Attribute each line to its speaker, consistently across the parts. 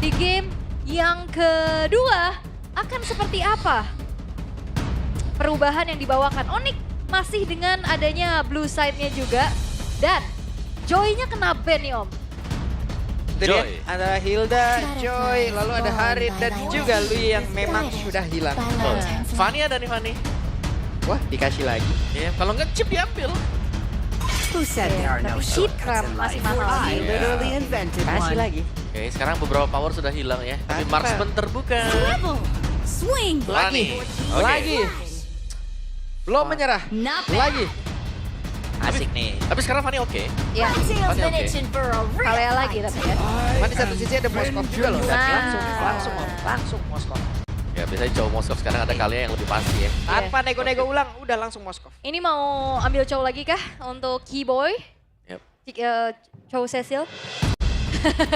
Speaker 1: di game yang kedua akan seperti apa perubahan yang dibawakan. Onyx masih dengan adanya blue side-nya juga dan Joy-nya kena ban nih Om.
Speaker 2: Joy. Ada Hilda, Joy, lalu ada Harit dan juga Lui yang memang sudah hilang.
Speaker 3: Oh, Fanny ada nih Fanny.
Speaker 2: Wah, dikasih lagi.
Speaker 3: Ya, kalau nggak chip diambil.
Speaker 4: Who said there are no
Speaker 1: Tapi chip
Speaker 4: shortcuts in
Speaker 1: masih
Speaker 4: life?
Speaker 1: mahal.
Speaker 4: I literally invented
Speaker 2: Kasih
Speaker 4: one.
Speaker 2: lagi.
Speaker 3: Oke, sekarang beberapa power sudah hilang ya. Tapi
Speaker 2: Apa?
Speaker 3: marksman terbuka.
Speaker 4: Level. Swing.
Speaker 3: Lani. Oke.
Speaker 2: Lagi. Belum menyerah.
Speaker 4: Not bad.
Speaker 2: Lagi. Asik nih.
Speaker 3: Tapi sekarang Fanny oke.
Speaker 1: Ya,
Speaker 4: Tails
Speaker 3: Oke,
Speaker 4: been
Speaker 3: oke.
Speaker 4: itching for a real
Speaker 1: Kalea lagi
Speaker 4: fight.
Speaker 1: tapi ya.
Speaker 2: Cuma di satu sisi ada Moskov juga loh. Dan
Speaker 1: Nah.
Speaker 2: langsung Moskov.
Speaker 3: Ya biasanya cowok Moskov sekarang ada kalian yang lebih pasti ya.
Speaker 2: Tanpa nego-nego ulang, udah langsung Moskov.
Speaker 1: Ini mau ambil Chow lagi kah untuk Keyboy?
Speaker 3: Yep.
Speaker 1: Chow Cecil?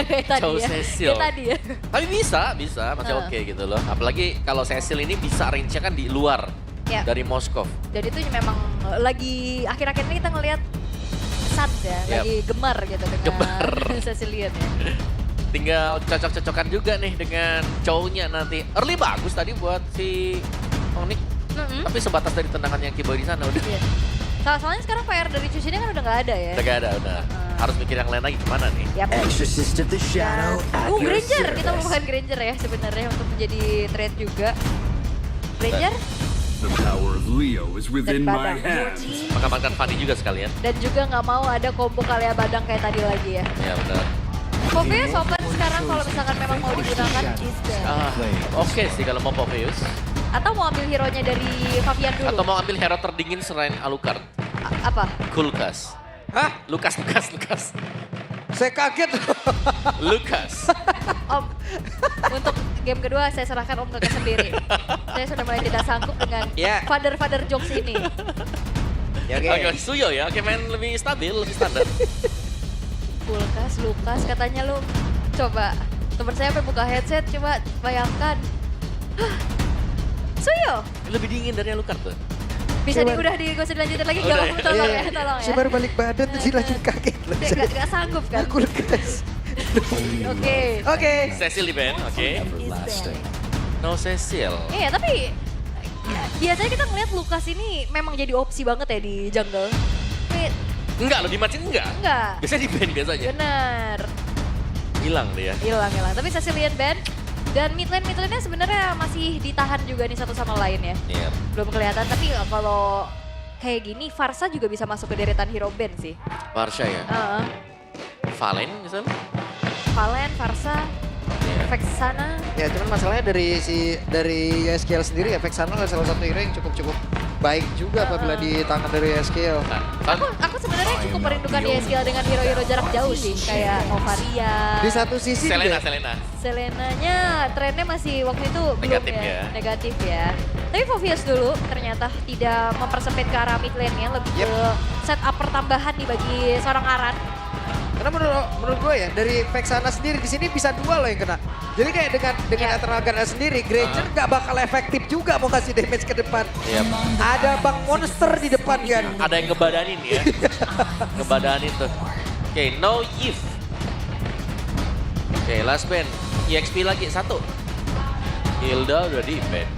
Speaker 1: Kayak tadi
Speaker 3: Chow
Speaker 1: ya.
Speaker 3: Cecil.
Speaker 1: Kayak tadi ya.
Speaker 3: Tapi bisa, masih
Speaker 1: Nah.
Speaker 3: oke gitu loh. Apalagi kalau Cecil ini bisa range-nya kan di luar
Speaker 1: Ya.
Speaker 3: dari Moskov.
Speaker 1: Dan itu memang lagi akhir-akhir ini kita ngelihat Sat ya,
Speaker 3: Yep.
Speaker 1: lagi gemar gitu dengan
Speaker 3: Gemar.
Speaker 1: Cecilian ya.
Speaker 3: Tinggal cocok-cocokan juga nih dengan cowoknya nanti. Early bagus tadi buat si Onyx.
Speaker 1: Mm-mm.
Speaker 3: Tapi sebatas dari tendangannya Keyboy di sana udah.
Speaker 1: Iya. Soalnya sekarang PR dari Chushin kan udah nggak ada ya.
Speaker 3: Udah gak ada, udah. Harus mikir yang lain lagi gimana nih.
Speaker 1: Yap.
Speaker 4: Exorcist of the Shadow at your
Speaker 1: Granger, kita
Speaker 4: service.
Speaker 1: lupakan Granger ya sebenarnya untuk menjadi trade juga. Granger
Speaker 5: The power of Leo is within
Speaker 1: Dan
Speaker 5: my
Speaker 1: Badang.
Speaker 5: hands.
Speaker 3: Mengamankan Fanny juga sekalian.
Speaker 1: dan juga nggak mau ada combo Kalea Badang kayak tadi lagi ya.
Speaker 3: Ya benar.
Speaker 1: Popeyes open sekarang kalau misalkan memang mau digunakan.
Speaker 3: Oke sih kalau mau Popeyes.
Speaker 1: Atau mau ambil hero-nya dari Fabian dulu.
Speaker 3: Atau mau ambil hero terdingin selain Alucard.
Speaker 1: Apa?
Speaker 3: Kulkas.
Speaker 2: Hah?
Speaker 3: Lukas.
Speaker 2: Saya kaget.
Speaker 3: Lukas.
Speaker 1: Om, untuk game kedua saya serahkan Om Kakak sendiri. Saya sudah mulai tidak sanggup dengan
Speaker 2: Ya.
Speaker 1: father jokes ini.
Speaker 2: Ya
Speaker 3: Oke, Suyo ya. Oke, main lebih stabil, lebih standar.
Speaker 1: Kulkas, Lukas, katanya lu coba. Temen saya sampai buka headset, coba bayangkan. Hah, Suyo,
Speaker 3: Lebih dingin dari Alucard tuh.
Speaker 1: bisa
Speaker 2: Coba.
Speaker 1: udah gak usah dilanjutin lagi,
Speaker 3: Udah
Speaker 1: gak
Speaker 3: ya?
Speaker 1: Om, tolong
Speaker 2: Iya,
Speaker 1: ya, tolong ya.
Speaker 2: saya baru balik badan tuh lanjut kaget.
Speaker 1: Dia gak sanggup kan?
Speaker 2: Kulkas.
Speaker 1: Oke.
Speaker 2: Oke.
Speaker 3: Cecil di band, oke. No Cecil.
Speaker 1: Iya, tapi biasanya kita ngeliat Lukas ini memang jadi opsi banget ya di jungle. Tapi
Speaker 3: Enggak loh, di match ini enggak.
Speaker 1: enggak.
Speaker 3: Biasanya di band biasanya.
Speaker 1: Bener.
Speaker 3: Hilang dia.
Speaker 1: Hilang. Tapi Cecilian band dan mid lane-nya sebenarnya masih ditahan juga nih satu sama lain ya.
Speaker 3: Iya.
Speaker 1: Belum kelihatan, tapi kalau kayak gini Varsa juga bisa masuk ke deretan hero band sih.
Speaker 3: Varsha ya.
Speaker 1: Heeh.
Speaker 3: Valen misalnya.
Speaker 1: Valen, Varsa,
Speaker 3: Iya.
Speaker 1: efek sana.
Speaker 2: Ya cuman masalahnya dari USKL sendiri efek sana adalah salah satu hero yang cukup baik juga apabila di tangan dari USKL.
Speaker 3: Nah, kan
Speaker 1: Aku sebenarnya cukup merindukan ESL dengan hero-hero jarak jauh sih, kayak Novaria.
Speaker 2: Di satu sisi
Speaker 3: Selena.
Speaker 1: Selenanya trennya masih waktu itu
Speaker 3: Negatif
Speaker 1: belum
Speaker 3: ya.
Speaker 1: Negatif ya. Tapi Fovius dulu ternyata tidak mempersempit ke arah mid lane-nya, lebih
Speaker 2: Yep.
Speaker 1: ke setup pertambahan nih bagi seorang Aran.
Speaker 2: Karena menurut gue ya dari Vexana sendiri di sini bisa dua loh yang kena. Jadi kayak dengan
Speaker 1: Ya.
Speaker 2: Eternal Guard sendiri, Granger nggak bakal efektif juga mau kasih damage ke depan.
Speaker 3: Iya.
Speaker 2: Ada Bang Monster di depan kan.
Speaker 3: Ada yang ngebadanin ya. Ngebadanin tuh. Oke, no Eve. Oke, last band. EXP lagi satu. Hilda udah di band.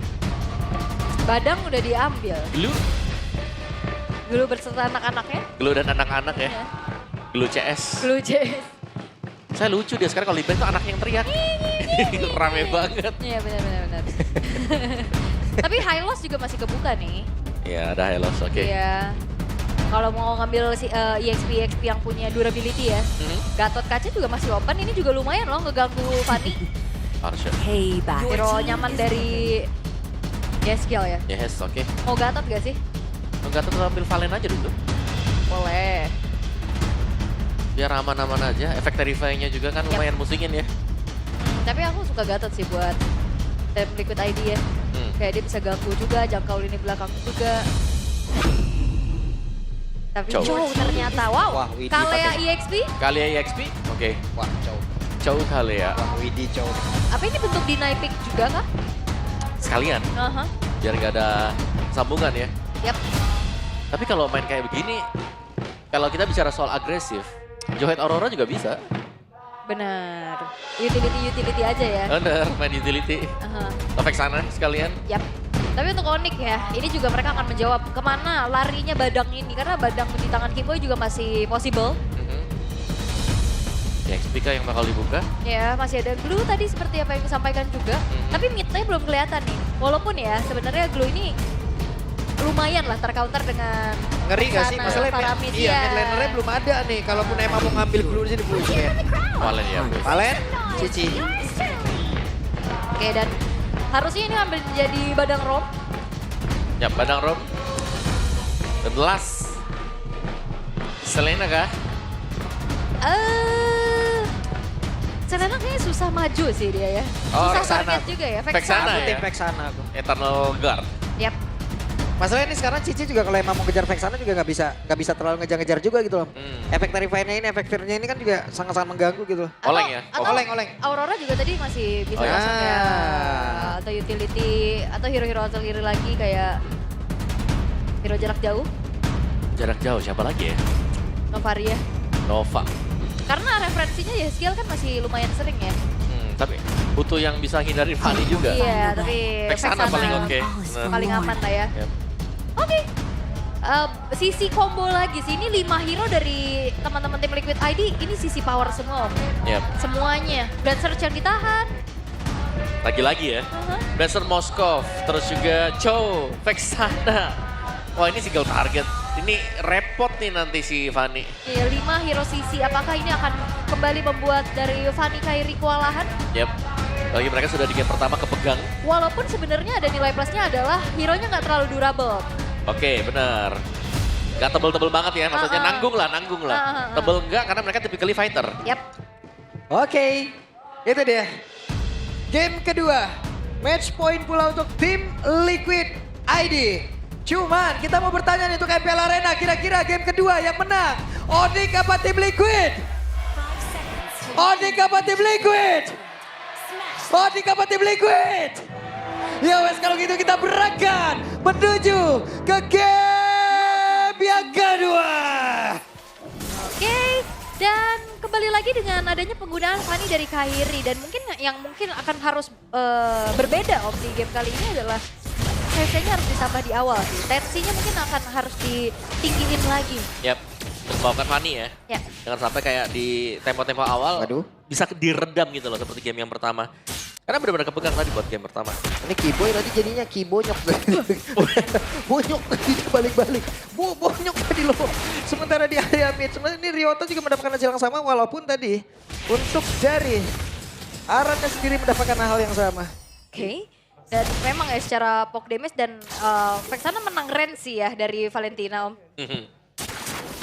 Speaker 1: Badang udah diambil.
Speaker 3: Glue.
Speaker 1: Dulu berserta anak-anaknya.
Speaker 3: Glue dan anak-anak ya.
Speaker 1: Ya.
Speaker 3: Glue CS.
Speaker 1: Blue Jays.
Speaker 3: Saya lucu dia sekarang kalau di band tuh anak yang teriak. Rame banget.
Speaker 1: Iya benar. Tapi High Loss juga masih kebuka nih.
Speaker 3: Ya, ada Helos, oke.
Speaker 1: Iya. Kalau mau ngambil si EXP yang punya durability ya.
Speaker 3: Mhm.
Speaker 1: Gatot kaca juga masih open, ini juga lumayan loh ngeganggu Fanny.
Speaker 3: Varsha.
Speaker 4: Payback.
Speaker 1: Hero nyaman dari Yeskiel ya.
Speaker 3: Yes, oke.
Speaker 1: Mau Gatot gak sih?
Speaker 3: Enggak tuh ambil Valen aja dulu.
Speaker 1: Boleh.
Speaker 3: Biar aman-aman aja. Efek Terrify-nya juga kan lumayan musingin ya.
Speaker 1: Tapi aku suka Gatot sih buat tim Liquid ID ya. Kayak dia bisa ganggu juga, jangkau lini belakang juga. Tapi
Speaker 3: Chow.
Speaker 1: Chow ternyata, wow.
Speaker 2: Wah, Widi
Speaker 1: Kalea
Speaker 2: pakai.
Speaker 1: EXP,
Speaker 3: Kali ya EXP, oke.
Speaker 2: Wah, cow.
Speaker 3: Chow kali ya.
Speaker 2: Wah, Widi cow.
Speaker 1: apa ini bentuk deny pick juga kah?
Speaker 3: Sekalian,
Speaker 1: Aha.
Speaker 3: biar nggak ada sambungan ya.
Speaker 1: Yap.
Speaker 3: Tapi kalau main kayak begini, kalau kita bicara soal agresif, Johet Aurora juga bisa.
Speaker 1: Benar. Utility aja ya.
Speaker 3: Bener, main utility.
Speaker 1: Aha.
Speaker 3: Efek sana sekalian.
Speaker 1: Yap. Tapi untuk Onyx ya, ini juga mereka akan menjawab kemana larinya Badang ini. Karena Badang di tangan Kimboy juga masih possible.
Speaker 3: Ya, XPK yang bakal dibuka.
Speaker 1: Ya, masih ada Glue tadi seperti apa yang disampaikan juga. Tapi mid-nya belum kelihatan nih. Walaupun ya sebenarnya Glue ini lumayan lah tercounter dengan
Speaker 2: Ngeri gak sih?
Speaker 1: sana,
Speaker 2: Masalahnya
Speaker 1: Paramis,
Speaker 2: iya,
Speaker 1: ya.
Speaker 2: mid lanernya belum ada nih. Kalaupun emang mau ngambil blue di sini blue ya.
Speaker 3: Valen ya.
Speaker 2: Valen, Cici.
Speaker 1: Oke, dan harusnya ini ambil jadi Badang Rom.
Speaker 3: Ya, Badang Rom. The last. Selena kah?
Speaker 1: Selena kayaknya susah maju sih dia ya.
Speaker 3: Oh,
Speaker 1: Susah
Speaker 2: Vexana.
Speaker 1: target juga ya.
Speaker 3: Vexana.
Speaker 2: Aku
Speaker 3: ya?
Speaker 2: tim Vexana aku.
Speaker 3: Eternal Guard.
Speaker 1: Yap.
Speaker 2: Masalahnya ini sekarang Cici juga kalau emang mau ngejar Vexana juga nggak bisa terlalu ngejar-ngejar juga gitu loh. Efek Terrify-nya ini, efek Fear-nya ini kan juga sangat-sangat mengganggu gitu loh.
Speaker 3: Oleng ya?
Speaker 1: Atau
Speaker 2: Oleng.
Speaker 1: Aurora juga tadi masih bisa
Speaker 3: Oh, ya?
Speaker 1: masuk ya. Atau utility, atau hero-hero artillery lagi kayak hero jarak jauh,
Speaker 3: Jarak jauh siapa lagi ya?
Speaker 1: Novaria.
Speaker 3: Nova.
Speaker 1: Karena referensinya ya skill kan masih lumayan sering ya.
Speaker 3: Tapi butuh yang bisa hindari Fanny juga.
Speaker 1: Iya, tapi
Speaker 3: Vexana paling oke. Bener.
Speaker 1: Paling aman lah ya.
Speaker 3: Yep.
Speaker 1: Oke. Sisi combo lagi sih, ini 5 hero dari teman-teman tim Liquid ID, ini sisi power semua Om.
Speaker 3: Yep.
Speaker 1: Semuanya. Dan search yang ditahan.
Speaker 3: Lagi-lagi ya. Dancer Moskov, terus juga Cho, Vexana. Wah ini single target. Ini repot nih nanti si Fanny.
Speaker 1: Iya, 5 hero sisi. Apakah ini akan kembali membuat dari Fanny Kairi kewalahan?
Speaker 3: Yep. Lagi mereka sudah di game pertama kepegang.
Speaker 1: Walaupun sebenarnya ada nilai plusnya adalah hero-nya nggak terlalu durable.
Speaker 3: Oke, benar. Gak tebel-tebel banget ya, maksudnya nanggung lah. Tebel enggak karena mereka typically fighter.
Speaker 1: Yap.
Speaker 2: Oke, itu dia. Game kedua, match point pula untuk tim Liquid ID. Cuman kita mau bertanya nih untuk MPL Arena, kira-kira game kedua yang menang, Onyx apa tim Liquid? Onyx apa tim Liquid? Onyx apa tim Liquid? Ya wes kalau gitu kita berangkat menuju ke game yang kedua.
Speaker 1: Oke, dan kembali lagi dengan adanya penggunaan Fanny dari Kairi. Dan mungkin yang akan harus berbeda Om di game kali ini adalah CC-nya harus ditambah di awal sih. Tensinya mungkin akan harus ditinggiin lagi.
Speaker 3: Yap, membawakan Fanny ya.
Speaker 1: Ya.
Speaker 3: Jangan sampai kayak di tempo-tempo awal
Speaker 2: Waduh.
Speaker 3: bisa diredam gitu loh seperti game yang pertama. Karena benar-benar kepegang tadi buat game pertama.
Speaker 2: Ini Kiboy tadi jadinya Kibonyok. Bonyok tadi dia balik-balik. Bonyok tadi loh. Sementara di area mid. Sebenarnya ini Ryota juga mendapatkan hasil yang sama walaupun tadi untuk dari Arannya sendiri mendapatkan hal yang sama.
Speaker 1: Oke. Dan memang ya secara poke damage dan Vexana menang range sih ya dari Valentina Om.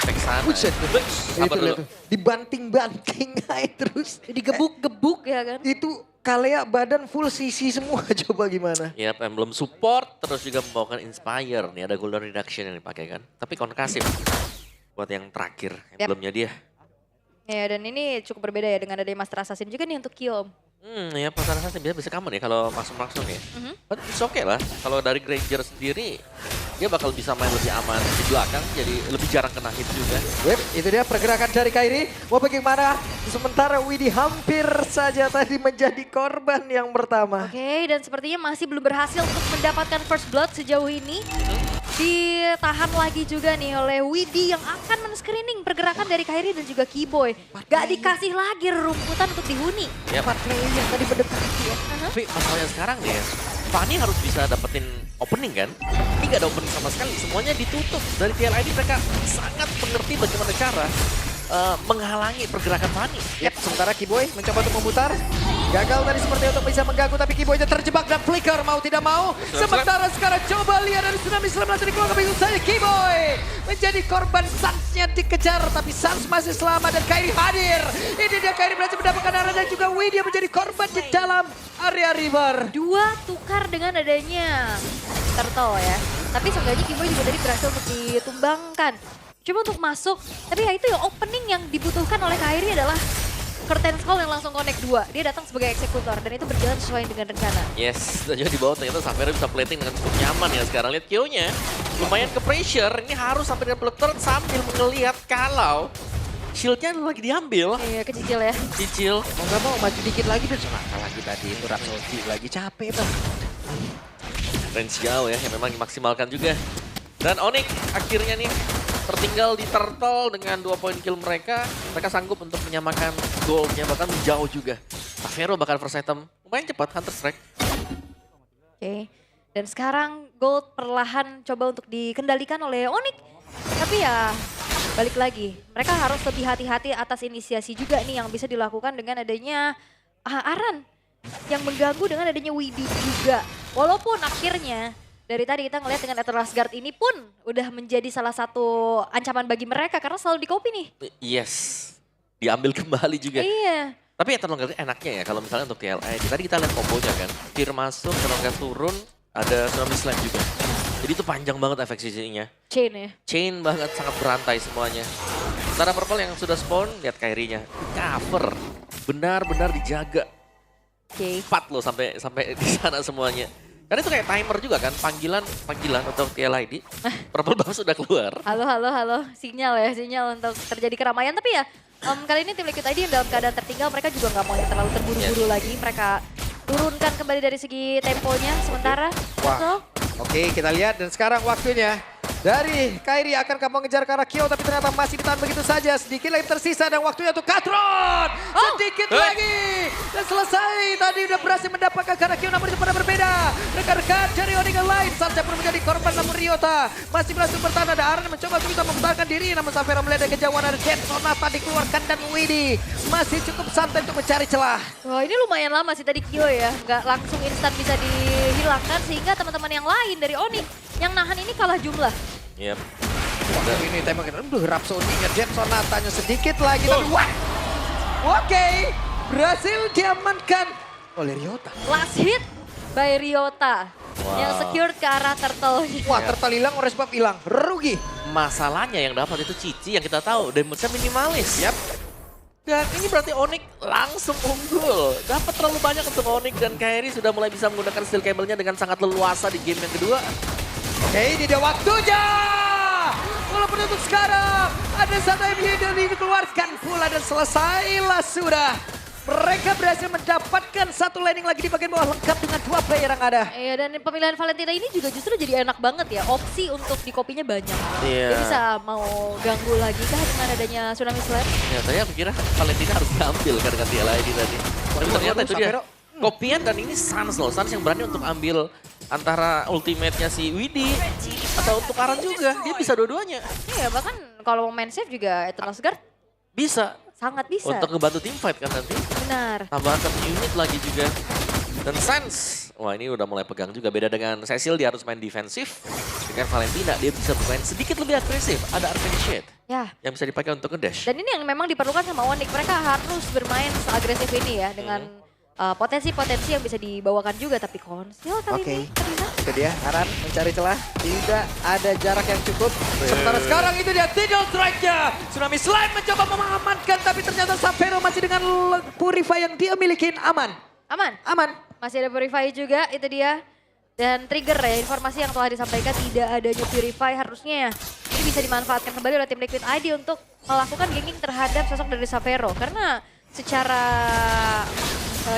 Speaker 3: Vexana.
Speaker 2: Buset.
Speaker 3: Apa
Speaker 2: Itu
Speaker 3: dulu?
Speaker 2: lihat tuh. Dibanting-banting aja terus.
Speaker 1: Digebuk-gebuk ya kan.
Speaker 2: Itu Kalea badan full CC semua, coba gimana?
Speaker 3: Yap, emblem support, terus juga membawakan Inspire. Nih ada Golden Reduction yang dipakai kan. Tapi konkasif buat yang terakhir, emblemnya dia.
Speaker 1: Ya dan ini cukup berbeda ya dengan adanya Master Assassin juga nih untuk kill Om.
Speaker 3: Ya pasaran saya bisa common ya kalau langsung ya. But it's okay lah. Kalau dari Granger sendiri, dia bakal bisa main lebih aman di belakang, jadi lebih jarang kena hit juga.
Speaker 2: Web, itu dia pergerakan dari Kairi. Mau bagaimana? Sementara Widhi hampir saja tadi menjadi korban yang pertama.
Speaker 1: Oke, dan sepertinya masih belum berhasil untuk mendapatkan first blood sejauh ini. Ditahan lagi juga nih oleh Widhi yang akan men-screening pergerakan dari Kairi dan juga Kiboy. Gak dikasih lagi rumputan untuk dihuni.
Speaker 3: Yap.
Speaker 2: 4 player yang tadi mendekati ya.
Speaker 3: Tapi masalahnya sekarang nih ya, Fanny harus bisa dapetin opening kan. Ini gak ada opening sama sekali, semuanya ditutup. Dari TLID mereka sangat mengerti bagaimana cara menghalangi pergerakan Fanny.
Speaker 2: Yap, sementara Kiboy mencoba untuk memutar. Gagal tadi seperti untuk bisa mengganggu, tapi Kiboynya terjebak dan flicker mau tidak mau. Sementara sekarang coba lihat dari Tsunami Slam langsung dikeluarkan bingung saja. Kiboy menjadi korban, Suns-nya dikejar, tapi Suns masih selamat dan Kairi hadir. Ini dia Kairi berhasil mendapatkan arah dan juga Widhi menjadi korban di dalam area river.
Speaker 1: Dua tukar dengan adanya Turtle ya. Tapi seenggaknya Kiboy juga tadi berhasil untuk ditumbangkan. Coba untuk masuk, tapi ya itu ya opening yang dibutuhkan oleh Kairi adalah Curtain Call yang langsung connect 2. Dia datang sebagai eksekutor dan itu berjalan sesuai dengan rencana.
Speaker 3: Yes, dan juga di bawah ternyata Safira bisa plating dengan cukup nyaman ya sekarang. Lihat Q-nya, lumayan ke pressure. Ini harus sampai dengan block turret sambil melihat kalau Shieldnya lagi diambil.
Speaker 1: Iya, kecil ya.
Speaker 3: Cicil.
Speaker 2: Mau nggak mau maju dikit lagi dan Sonata lagi tadi itu Rhapsody lagi capek bang.
Speaker 3: Range jauh ya, yang memang dimaksimalkan juga. Dan Onyx akhirnya nih tertinggal di Turtle dengan 2 poin kill mereka. Mereka sanggup untuk menyamakan goalnya, bahkan menjauh juga. Xavero bakal first item, lumayan cepat, Hunter Strike.
Speaker 1: Oke. Dan sekarang Gold perlahan coba untuk dikendalikan oleh Onyx. Tapi ya balik lagi, mereka harus lebih hati-hati atas inisiasi juga nih yang bisa dilakukan dengan adanya Aran. Yang mengganggu dengan adanya Widi juga. Walaupun akhirnya dari tadi kita ngelihat dengan Eternal Guard ini pun udah menjadi salah satu ancaman bagi mereka karena selalu di-copy nih.
Speaker 3: Yes, diambil kembali juga.
Speaker 1: Iya.
Speaker 3: Tapi Eternal Guard enaknya ya kalau misalnya untuk TLI. Tadi kita lihat kombonya kan, Fear masuk, Eternal Guard turun, ada Tsunami Slam juga. Jadi itu panjang banget efek CC-nya.
Speaker 1: Chain ya.
Speaker 3: Chain banget, sangat berantai semuanya. Sementara Purple yang sudah spawn, lihat Kairi-nya. Cover, benar-benar dijaga.
Speaker 1: Oke.
Speaker 3: 4 loh sampai di sana semuanya. Karena itu kayak timer juga kan, panggilan untuk TLID. Purple Buff sudah keluar.
Speaker 1: Halo. Sinyal ya, sinyal untuk terjadi keramaian. Tapi ya kali ini tim Liquid ID yang dalam keadaan tertinggal, mereka juga nggak mau yang terlalu terburu-buru lagi. Mereka turunkan kembali dari segi temponya sementara.
Speaker 2: Wah. Oke, kita lihat dan sekarang waktunya dari Kairi akan kamu mengejar ke arah Kyo tapi ternyata masih ditahan begitu saja. Sedikit lagi tersisa dan waktunya untuk Katron. Sedikit lagi dan selesai. Tadi udah berhasil mendapatkan ke arah Kyo namun itu pada berbeda. Rekan-rekan dari Onyx lain. Sanca pun menjadi korban namun Ryota masih berhasil bertahan. Ada Aran mencoba untuk bisa mempertahankan diri namun Xavero melihat dari kejauhan ada Jet Sonata dikeluarkan dan Widi masih cukup santai untuk mencari celah.
Speaker 1: Wah ini lumayan lama sih tadi Kyo ya. Nggak langsung instan bisa dihilangkan sehingga teman-teman yang lain dari Onyx yang nahan ini kalah jumlah.
Speaker 3: Yep.
Speaker 2: Wah, ini tembakan. Rhapsody-nya Jet Sonatanya sedikit lagi. Tapi wah. Oke. Berhasil diamankan oleh Ryota.
Speaker 1: Last hit by Ryota. Yang secure ke arah turtle-nya.
Speaker 2: Wah, turtle hilang, oleh sebab hilang. Rugi.
Speaker 3: Masalahnya yang dapat itu Cici yang kita tahu, damage-nya minimalis.
Speaker 2: Yap.
Speaker 3: Dan ini berarti Onyx langsung unggul. Dapat terlalu banyak untuk Onyx dan Kairi sudah mulai bisa menggunakan steel cable-nya dengan sangat leluasa di game yang kedua.
Speaker 2: Oke, ini dia waktunya. Walaupun untuk sekarang ada satu MU yang dikeluarkan pula dan selesailah sudah. Mereka berhasil mendapatkan satu landing lagi di bagian bawah lengkap dengan 2 player yang ada.
Speaker 1: Iya dan pemilihan Valentina ini juga justru jadi enak banget ya. Opsi untuk di kopinya banyak.
Speaker 3: Iya.
Speaker 1: Dia bisa mau ganggu lagi kah dengan adanya Tsunami Slam?
Speaker 3: Ya, saya pikir Valentina harus diambil kan dengan TLID tadi. Tapi ternyata itu dia. Kopian dan ini Sans loh. Sans yang berani untuk ambil antara ultimate-nya si Widi atau untuk Aran juga. Dia bisa dua-duanya.
Speaker 1: Iya bahkan kalau main save juga Eternal Guard
Speaker 3: Bisa.
Speaker 1: sangat bisa.
Speaker 3: Untuk ngebantu tim fight kan nanti.
Speaker 1: Benar.
Speaker 3: Tambahan 1 unit lagi juga. Dan Sans, wah ini udah mulai pegang juga. Beda dengan Cecil, dia harus main defensif. Dengan Valentina, dia bisa bermain sedikit lebih agresif. Ada Arcane Shade
Speaker 1: Ya.
Speaker 3: yang bisa dipakai untuk ngedash.
Speaker 1: Dan ini yang memang diperlukan sama Onyx. Mereka harus bermain seagresif ini ya dengan potensi-potensi yang bisa dibawakan juga. Tapi Konsil kali
Speaker 2: Oke.
Speaker 1: ini terlihat.
Speaker 2: Itu dia, Aran mencari celah. Tidak ada jarak yang cukup. Sementara sekarang itu dia Tidal Strike-nya. Tsunami Slime mencoba mengamankan. Tapi ternyata Xavero masih dengan Purify yang dia miliki aman.
Speaker 1: Aman.
Speaker 2: Aman.
Speaker 1: Masih ada Purify juga, itu dia. Dan trigger ya, informasi yang telah disampaikan tidak adanya Purify harusnya ini bisa dimanfaatkan kembali oleh tim Liquid ID untuk melakukan ganking terhadap sosok dari Xavero. Karena secara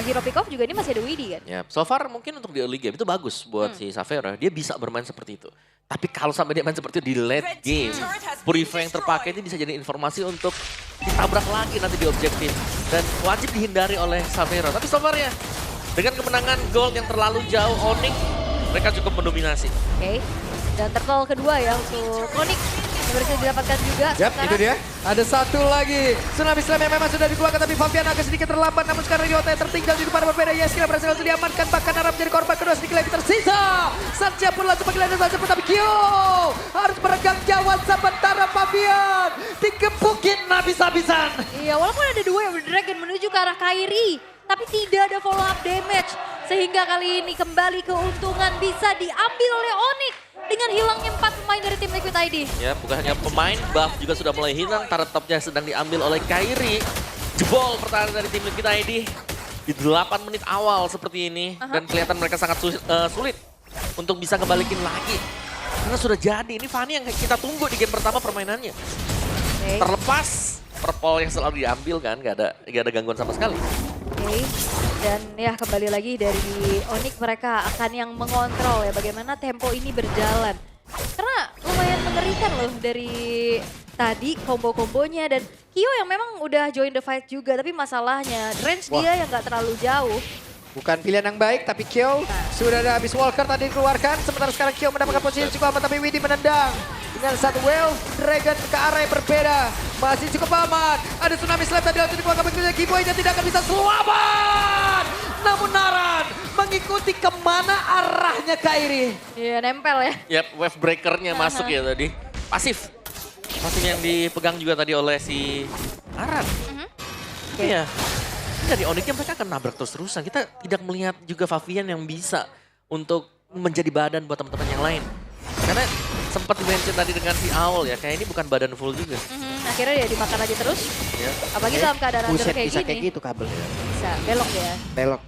Speaker 1: hero pick off juga ini masih ada Widi kan.
Speaker 3: Ya, so far mungkin untuk di early game itu bagus buat si Xavero. Dia bisa bermain seperti itu. Tapi kalau sampai dia main seperti itu di late game, Purify yang terpakai ini bisa jadi informasi untuk ditabrak lagi nanti di objektif. Dan wajib dihindari oleh Xavero. Tapi so far ya, dengan kemenangan gold yang terlalu jauh, Onyx, mereka cukup mendominasi.
Speaker 1: Oke. Dan turtle kedua ya untuk Onyx yang berhasil didapatkan juga.
Speaker 2: Yap, itu dia. Ada satu lagi. Tsunami Slam yang memang sudah dikeluarkan tapi Fabian agak sedikit terlambat. Namun sekarang Ryota yang tertinggal di depan berbeda. Yes, kira berhasil untuk diamankan. Bahkan Aram menjadi korban kedua sedikit lagi tersisa. Sancha pun langsung panggil ada saja. Tapi Kyo harus meregang nyawa sementara Fabian dikepukin habis-habisan.
Speaker 1: Iya, walaupun ada dua yang berdragon menuju ke arah Kairi. Tapi tidak ada follow up damage. Sehingga kali ini kembali keuntungan bisa diambil oleh Onyx. Dengan hilangnya 4 pemain dari tim Liquid ID.
Speaker 3: Ya, bukan hanya pemain, buff juga sudah mulai hilang. Turret top-nya sedang diambil oleh Kairi. Jebol pertahanan dari tim Liquid ID di 8 menit awal seperti ini. Dan kelihatan mereka sangat sulit untuk bisa kembalikin lagi. Karena sudah jadi, ini Fanny yang kita tunggu di game pertama permainannya.
Speaker 1: Oke.
Speaker 3: Terlepas purple yang selalu diambil kan, gak ada gangguan sama sekali.
Speaker 1: Oke, dan ya kembali lagi dari Onyx mereka akan yang mengontrol ya bagaimana tempo ini berjalan. Karena lumayan mengerikan loh dari tadi kombo-kombonya dan Kyo yang memang udah join the fight juga tapi masalahnya range
Speaker 2: Wah.
Speaker 1: dia yang gak terlalu jauh.
Speaker 2: Bukan pilihan yang baik, tapi Kyo sudah ada habis Walker tadi dikeluarkan. Sementara sekarang Kyo mendapatkan posisi yang cukup aman, tapi Widhi menendang. Dengan satu Whale Dragon ke arah yang berbeda. Masih cukup aman. Ada Tsunami Slap tadi langsung dikeluarkan begitu. Giboy dan tidak akan bisa selamat. Namun Naran mengikuti kemana arahnya Kairi.
Speaker 1: Iya nempel ya.
Speaker 3: Yap, wave breakernya masuk ya tadi. Pasif. Pasif yang dipegang juga tadi oleh si Aran. Iya. Dari Onyx mereka akan nabrak terus-terusan. Kita tidak melihat juga Favian yang bisa untuk menjadi badan buat teman-teman yang lain. Karena sempat di-mention tadi dengan si Owl ya, kayak ini bukan badan full juga.
Speaker 1: Akhirnya dia dimakan aja terus.
Speaker 3: Ya.
Speaker 1: Apalagi dalam keadaan under
Speaker 2: Buset,
Speaker 1: kayak
Speaker 2: bisa
Speaker 1: gini.
Speaker 2: kayak gitu kabel.
Speaker 1: Bisa, belok ya.
Speaker 2: Belok.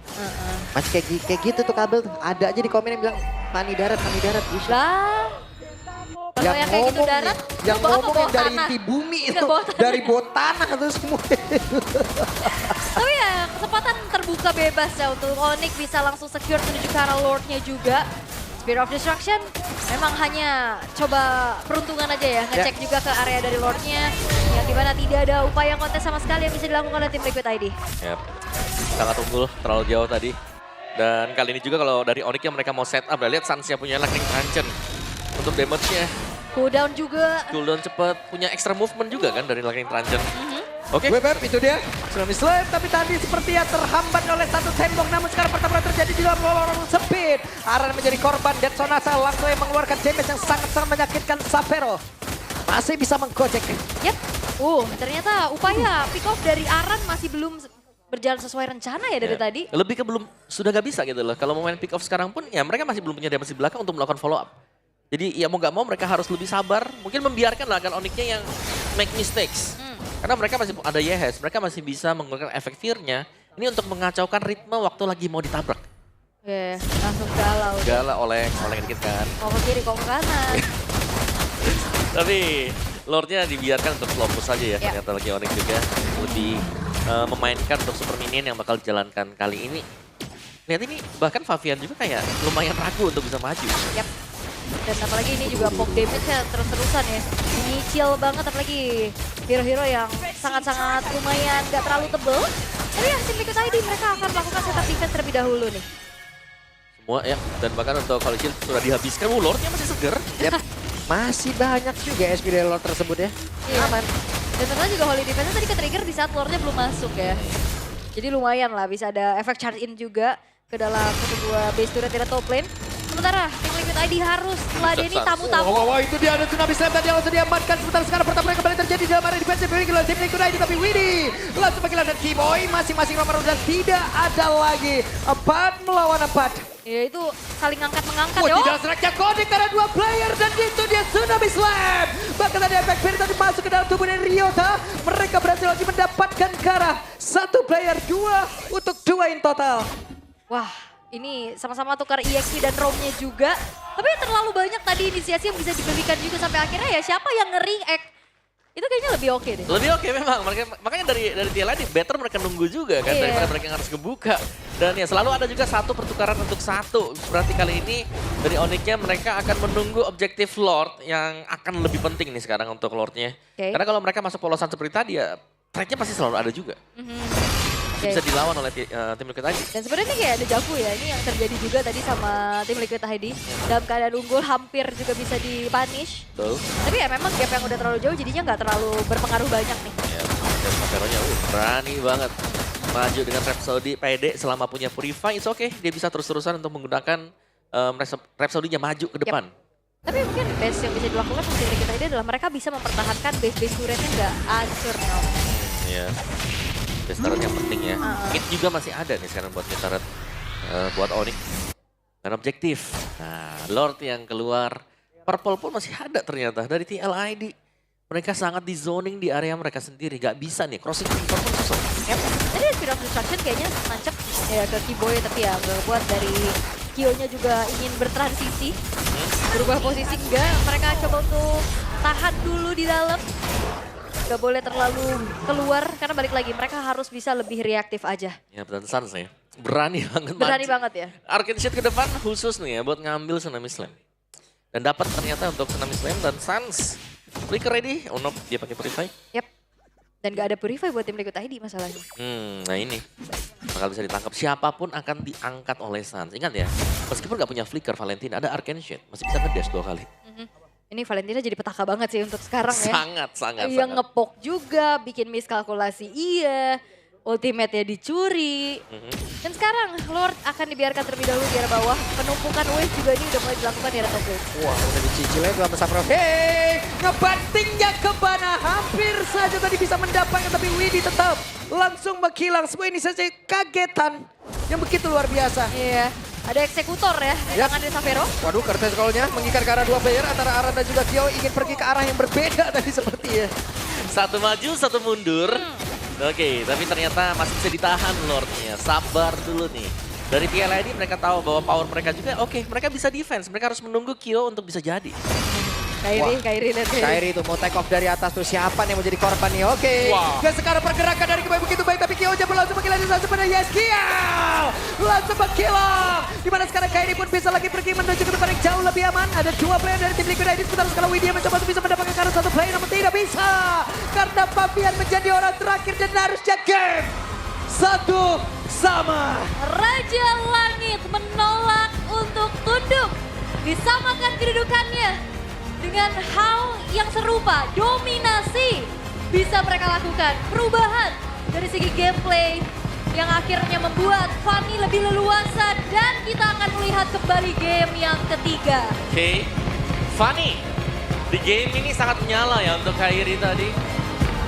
Speaker 2: Masih kayak gitu tuh kabel. Ada aja di komen yang bilang, Pani darat, bisa.
Speaker 1: Lah, kalau yang kayak gitu darat,
Speaker 2: yang
Speaker 1: bawa apa,
Speaker 2: ngomong
Speaker 1: bawa
Speaker 2: yang dari
Speaker 1: tanah?
Speaker 2: inti bumi
Speaker 1: Nggak
Speaker 2: itu,
Speaker 1: bawa tanah.
Speaker 2: dari bawah tanah tuh semua.
Speaker 1: Tapi ya kesempatan terbuka bebas ya untuk Onyx bisa langsung secure menuju ke arah Lordnya juga. Spirit of Destruction memang hanya coba peruntungan aja ya, ngecek juga ke area dari Lordnya. Yang dimana tidak ada upaya kontes sama sekali yang bisa dilakukan oleh tim Liquid ID.
Speaker 3: Yap. Sangat unggul, terlalu jauh tadi. Dan kali ini juga kalau dari Onyx yang mereka mau set up, lihat Sansya punya Lightning Truncheon untuk damage-nya.
Speaker 1: Cooldown juga.
Speaker 3: Cooldown cepet, punya extra movement juga kan dari Lightning Truncheon. Oke.
Speaker 2: Web itu dia. Tsunami Slap, tapi tadi sepertinya terhambat oleh satu tembok. Namun sekarang pertempuran terjadi di dalam lorong sempit. Aran menjadi korban. Dead Sonasa langsung mengeluarkan damage yang sangat-sangat menyakitkan Sapero. Masih bisa menggojek.
Speaker 1: Yap. Ternyata upaya pick off dari Aran masih belum berjalan sesuai rencana ya dari
Speaker 3: Ya.
Speaker 1: tadi.
Speaker 3: Lebih ke belum, sudah gak bisa gitu loh. Kalau mau main pick off sekarang pun ya mereka masih belum punya damage di belakang untuk melakukan follow up. Jadi ya mau gak mau mereka harus lebih sabar. Mungkin membiarkan lah kan Onyx-nya yang make mistakes. Karena mereka masih ada Yehes, mereka masih bisa menggunakan efek fear-nya. Ini untuk mengacaukan ritme waktu lagi mau ditabrak.
Speaker 1: Oke, langsung galau.
Speaker 3: Gala oleh dikit kan.
Speaker 1: Mau ke kiri, kok ke kanan.
Speaker 3: Tapi Lordnya dibiarkan untuk slow push saja ya.
Speaker 1: Ya.
Speaker 3: Ternyata lagi Onyx juga lebih memainkan untuk super minion yang bakal dijalankan kali ini. Lihat ini bahkan Favian juga kayak lumayan ragu untuk bisa maju.
Speaker 1: Yap. Dan apalagi ini juga poke damage-nya terus-terusan ya. Nyicil banget apalagi hero-hero yang sangat-sangat lumayan gak terlalu tebel. Tapi ya tim Liquid ID mereka akan melakukan setup defense terlebih dahulu nih.
Speaker 3: Semua ya. Dan bahkan untuk Holy Shield sudah dihabiskan. Lordnya masih seger.
Speaker 2: Yep. Masih banyak juga SP dari Lord tersebut ya.
Speaker 1: Iya.
Speaker 2: Aman.
Speaker 1: Dan ternyata juga Holy Defense tadi ke-trigger di saat Lordnya belum masuk ya. Jadi lumayan lah bisa ada efek charge in juga ke dalam kedua base turret dan top lane. Sementara tim Liquid ID harus meladeni tamu-tamu.
Speaker 2: Wah, itu dia ada Tsunami Slam tadi yang langsung diamankan. Sementara sekarang pertempuran kembali terjadi dalam area defensive dari tim Liquid ID. Tapi Widhi langsung kehilangan Keyboy. Masing-masing nomor dan tidak ada lagi 4 melawan 4.
Speaker 1: Ya itu saling angkat-mengangkat ya.
Speaker 2: Tidak seraknya connect karena 2 player dan itu dia Tsunami Slam. Bahkan tadi efek fear tadi masuk ke dalam tubuh dari Ryota. Mereka berhasil lagi mendapatkan ke arah 1 player 2 untuk 2 in total.
Speaker 1: Wah, ini sama-sama tukar EXP dan ROM-nya juga. Tapi terlalu banyak tadi inisiasi yang bisa diberikan juga sampai akhirnya ya siapa yang nge-react. Itu kayaknya lebih oke deh.
Speaker 3: Lebih oke memang, makanya dari TL ini better mereka nunggu juga kan,
Speaker 1: Iya.
Speaker 3: daripada mereka yang harus kebuka. Dan ya selalu ada juga satu pertukaran untuk satu. Berarti kali ini dari Onyx-nya mereka akan menunggu objektif Lord yang akan lebih penting nih sekarang untuk Lord-nya.
Speaker 1: Oke.
Speaker 3: Karena kalau mereka masuk polosan seperti tadi ya, trade-nya pasti selalu ada juga.
Speaker 1: Oke.
Speaker 3: Bisa dilawan oleh tim Liquid ID.
Speaker 1: Dan sebenarnya kayak ada Javu ya, ini yang terjadi juga tadi sama tim Liquid ID. Dalam keadaan unggul hampir juga bisa di-punish.
Speaker 3: Betul.
Speaker 1: Tapi ya memang gap yang udah terlalu jauh jadinya nggak terlalu berpengaruh banyak nih.
Speaker 3: Ya, dan Paveronya berani banget. Maju dengan Rhapsody, pede selama punya Purify, it's okay. Dia bisa terus-terusan untuk menggunakan Rhapsody-nya maju ke depan.
Speaker 1: Tapi mungkin best yang bisa dilakukan untuk tim Liquid ID adalah mereka bisa mempertahankan base-base turretnya nggak hancur.
Speaker 3: Iya. Base turret yang penting ya. Mid juga masih ada nih sekarang buat mid turret. Buat Onyx. Dan objektif. Nah, Lord yang keluar. Purple pun masih ada ternyata dari TLID. Mereka sangat di zoning di area mereka sendiri. Gak bisa nih, crossing purple susah.
Speaker 1: Yep. Tadi Spirit of Destruction kayaknya nancep ya ke Keyboy tapi ya nggak buat dari Kyo-nya juga ingin bertransisi. Berubah posisi enggak, mereka coba untuk tahan dulu di dalam. Gak boleh terlalu keluar karena balik lagi mereka harus bisa lebih reaktif aja.
Speaker 3: Ya, dan Suns ya. Berani banget.
Speaker 1: Berani
Speaker 3: maju.
Speaker 1: banget ya.
Speaker 3: Arcane Shot ke depan khusus nih ya buat ngambil Tsunami Slam. Dan dapat ternyata untuk Tsunami Slam dan Suns. Flicker ready, oh no, dia pakai Purify.
Speaker 1: Yap. Dan gak ada Purify buat tim Liquid ID masalahnya.
Speaker 3: Nah ini. Bakal bisa ditangkap. Siapapun akan diangkat oleh Suns. Ingat ya, meskipun gak punya Flicker Valentina, ada Arcane Shot. Masih bisa ngedash 2 kali.
Speaker 1: Ini Valentina jadi petaka banget sih untuk sekarang ya.
Speaker 3: Sangat.
Speaker 1: Yang ngepok juga, bikin miskalkulasi iya. Ultimate-nya dicuri. Dan sekarang Lord akan dibiarkan terlebih dahulu di arah bawah. Penumpukan wave juga ini udah mulai dilakukan di arah top wave.
Speaker 2: Wah, udah dicicilnya tuh sama Saprov. Hei, ngebantingnya ke Bana. Hampir saja tadi bisa mendapatkan, tapi Widi tetap langsung menghilang. Semua ini saja kagetan yang begitu luar biasa.
Speaker 1: Iya, ada eksekutor ya di
Speaker 2: Yap.
Speaker 1: tangan dari Savero.
Speaker 2: Waduh, Curtis Call-nya mengikat ke arah dua player antara Aran dan juga Kyo ingin pergi ke arah yang berbeda tadi seperti ya.
Speaker 3: Satu maju, satu mundur. Oke, tapi ternyata masih bisa ditahan Lordnya. Sabar dulu nih. Dari TLID mereka tahu bahwa power mereka juga oke, mereka bisa defense. Mereka harus menunggu Kyo untuk bisa jadi.
Speaker 1: Kairi lihat Kairi.
Speaker 2: Kairi itu mau take off dari atas tuh siapa nih yang mau jadi korban nih. Oke.
Speaker 3: Wow.
Speaker 2: Dan sekarang pergerakan dari Kyo begitu baik tapi Kyo jempol langsung menghilang langsung pada Yes Kyo. Langsung menghilang. Dimana sekarang Kairi pun bisa lagi pergi menuju ke tempat yang jauh lebih aman. Ada 2 player dari tim Liquid ID sementara sekarang Widya mencoba untuk bisa mendapatkan karena 1 player namun tidak bisa. Karena Fabian menjadi orang terakhir dan harusnya game 1 sama.
Speaker 1: Raja Langit menolak untuk tunduk. Disamakan kedudukannya dengan hal yang serupa, dominasi bisa mereka lakukan. Perubahan dari segi gameplay yang akhirnya membuat Fanny lebih leluasa dan kita akan melihat kembali game yang ketiga.
Speaker 3: Oke, Fanny di game ini sangat menyala ya untuk Kairi tadi.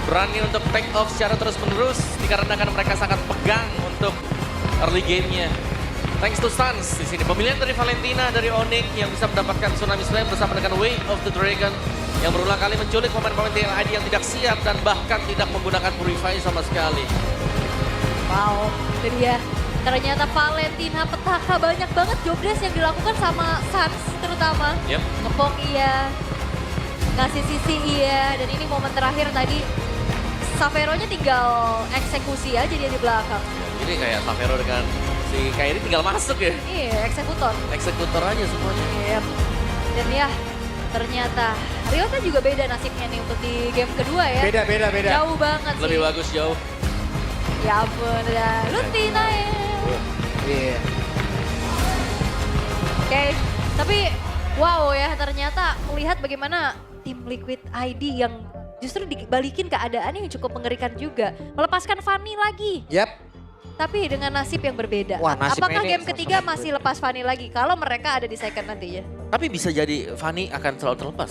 Speaker 3: Berani untuk take off secara terus-menerus dikarenakan mereka sangat pegang untuk early game-nya. Thanks to Suns di sini. Pemilihan dari Valentina dari Onyx yang bisa mendapatkan Tsunami Slam bersama dengan Way of the Dragon yang berulang kali menculik pemain-pemain TLID yang tidak siap dan bahkan tidak menggunakan Purify sama sekali.
Speaker 1: Wow, itu dia. Ternyata Valentina petaka banyak banget jobdesk yang dilakukan sama Suns terutama.
Speaker 3: Yep.
Speaker 1: Ngepong iya, ngasih sisi iya, dan ini momen terakhir tadi Savero-nya tinggal eksekusi aja dia di belakang.
Speaker 3: Jadi kayak Savero dengan si Kairi tinggal masuk ya.
Speaker 1: Iya, eksekutor.
Speaker 3: Eksekutor aja semuanya.
Speaker 1: Yep. Dan ya, ternyata Ryota juga beda nasibnya nih untuk di game kedua ya.
Speaker 2: Beda.
Speaker 1: Jauh banget sih.
Speaker 3: Lebih bagus jauh.
Speaker 1: Ya ampun, ya. Lutina ya.
Speaker 2: Iya.
Speaker 1: Oke, tapi wow ya ternyata melihat bagaimana tim Liquid ID yang justru dibalikin keadaan yang cukup mengerikan juga. Melepaskan Fanny lagi,
Speaker 2: Yap.
Speaker 1: tapi dengan nasib yang berbeda.
Speaker 2: Wah, nasibnya
Speaker 1: Apakah
Speaker 2: ini
Speaker 1: game ketiga masih lepas Fanny lagi? Kalau mereka ada di second nantinya.
Speaker 3: Tapi bisa jadi Fanny akan selalu terlepas ya.